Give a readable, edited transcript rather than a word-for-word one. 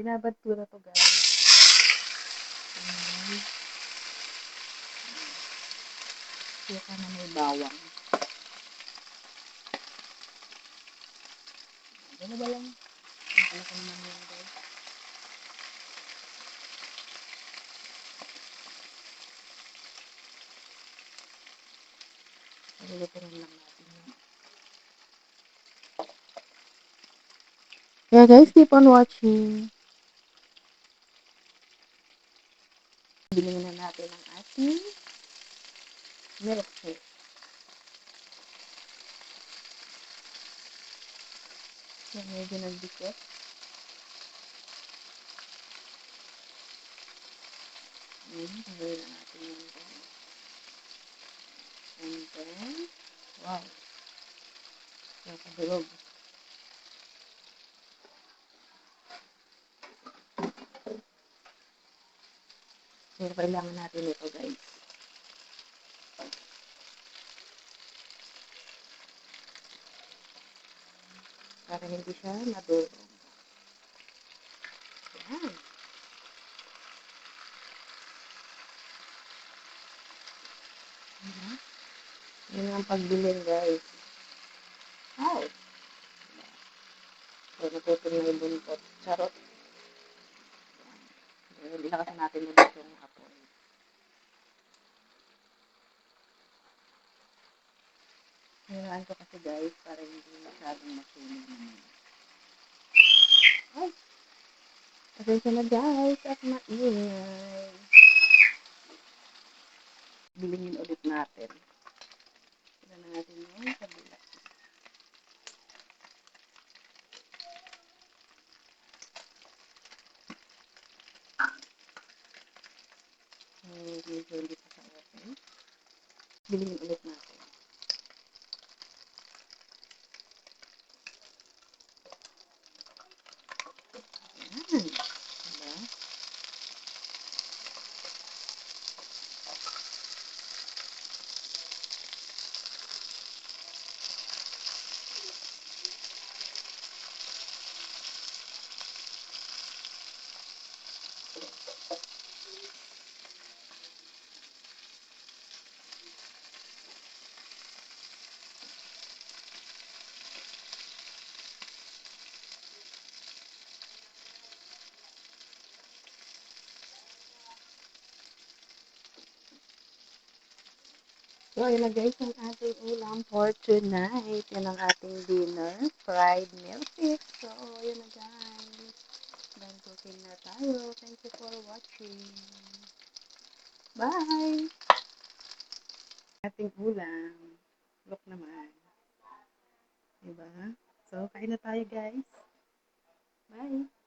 Binabad ko na 'to, guys. Ayan. Suka na may bawang. Ano ba lang? Akala ko naman yun, guys. Nililipiran lang natin yun. Yeah, guys, keep on watching. Bilhin na natin ang ating milkshake. So, medyo nagdikit. Tanggalin na natin yun, guys. And then, wow. Nakadulog. Pero kailangan natin ito, guys. Para hindi siya madurog. Yan. Yan ang pagbilin, guys. Wow. So, naputol na yung buntot. Charot. Ilakasan natin ulit yung apoy. Hinaan ko kasi, guys, para hindi masyadong masunog naman. Ay! Pasensya na, guys, at maingay. Bilingin ulit natin. Tignan na natin yung kabila. Medyo hindi pa sa open. Bilingin ulit natin. Ayan. Diba? So, ayun na, guys, ang ating ulam for tonight. Yan ang ating dinner. Fried milkshake. So, ayun na, guys. Done cooking na tayo. Thank you for watching. Bye! Ating ulam. Look naman. Diba? So, kain na tayo, guys. Bye!